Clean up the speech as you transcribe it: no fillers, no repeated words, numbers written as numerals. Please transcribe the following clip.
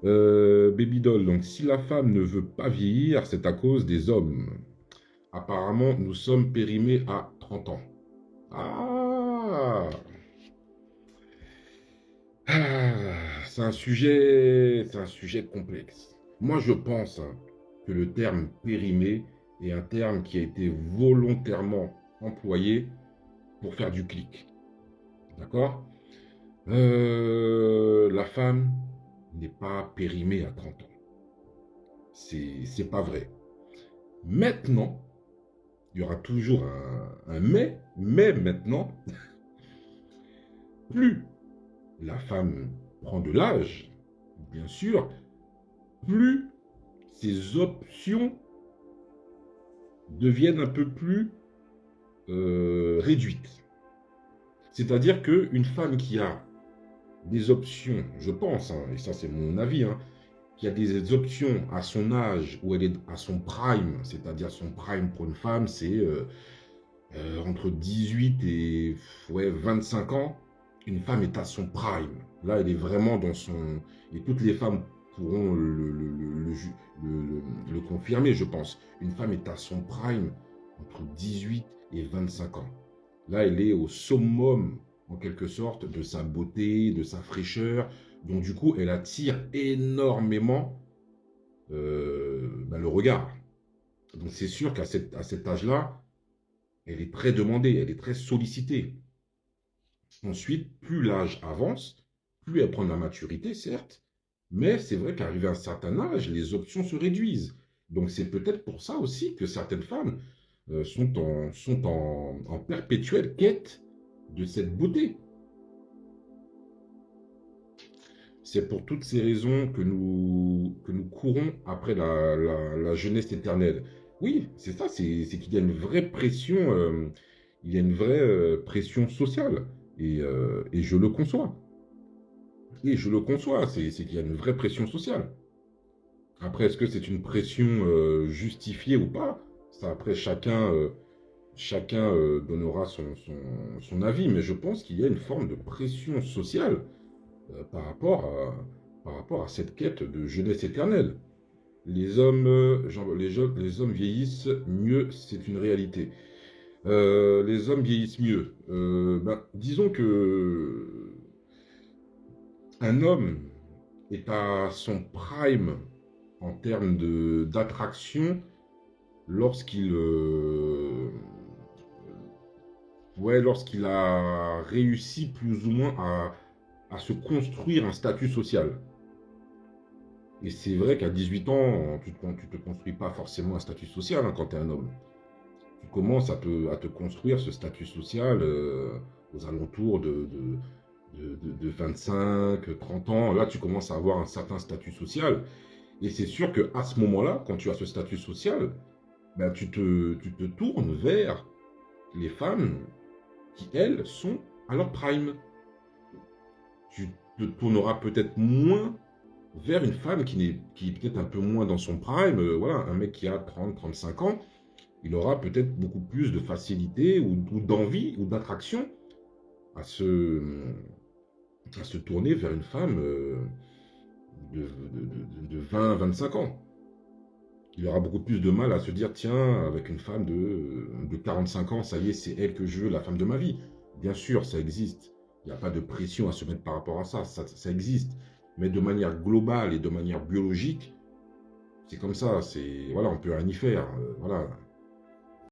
Baby Doll, donc si la femme ne veut pas vieillir, c'est à cause des hommes. Apparemment, nous sommes périmés à 30 ans. Ah, c'est un sujet complexe. Moi, je pense que le terme périmé est un terme qui a été volontairement employé pour faire du clic. D'accord? La femme n'est pas périmée à 30 ans. C'est pas vrai. Maintenant, il y aura toujours un mais maintenant, plus la femme prend de l'âge, bien sûr, plus ses options deviennent un peu plus réduites. C'est-à-dire qu'une femme qui a des options, je pense, hein, et ça c'est mon avis, hein, qui a des options à son âge où elle est à son prime, c'est-à-dire son prime pour une femme, c'est entre 18 et ouais, 25 ans, une femme est à son prime. Là, elle est vraiment dans son... Et toutes les femmes pourront le confirmer, je pense. Une femme est à son prime entre 18 et 25 ans. Là, elle est au summum, en quelque sorte, de sa beauté, de sa fraîcheur. Donc, du coup, elle attire énormément le regard. Donc, c'est sûr qu'à à cet âge-là, elle est très demandée, elle est très sollicitée. Ensuite, plus l'âge avance, plus elle prend de la maturité, certes, mais c'est vrai qu'arrivé à un certain âge, les options se réduisent. Donc c'est peut-être pour ça aussi que certaines femmes sont en perpétuelle quête de cette beauté. C'est pour toutes ces raisons que nous courons après la jeunesse éternelle. Oui, c'est ça, c'est qu'il y a une vraie pression, il y a une vraie pression sociale. Et je le conçois. Et je le conçois, c'est qu'il y a une vraie pression sociale. Après, est-ce que c'est une pression justifiée ou pas? Ça, après, chacun donnera son avis, mais je pense qu'il y a une forme de pression sociale euh, par rapport à, par rapport à cette quête de jeunesse éternelle. Les hommes, les hommes vieillissent mieux, c'est une réalité. Les hommes vieillissent mieux. Disons que un homme est à son prime en termes d'attraction lorsqu'il ouais, lorsqu'il a réussi plus ou moins à se construire un statut social. Et c'est vrai qu'à 18 ans, tu te construis pas forcément un statut social hein, quand tu es un homme. Tu commences à te construire ce statut social aux alentours de 25, 30 ans. Là, tu commences à avoir un certain statut social. Et c'est sûr qu'à ce moment-là, quand tu as ce statut social, ben, tu te tournes vers les femmes qui, elles, sont à leur prime. Tu te tourneras peut-être moins vers une femme qui est peut-être un peu moins dans son prime. Voilà, un mec qui a 30, 35 ans, il aura peut-être beaucoup plus de facilité ou d'envie ou d'attraction à à se tourner vers une femme de 20, 25 ans. Il aura beaucoup plus de mal à se dire, tiens, avec une femme de 45 ans, ça y est, c'est elle que je veux, la femme de ma vie. Bien sûr, ça existe. Il n'y a pas de pression à se mettre par rapport à ça. Ça existe. Mais de manière globale et de manière biologique, c'est comme ça. Voilà, on peut rien y faire. Voilà.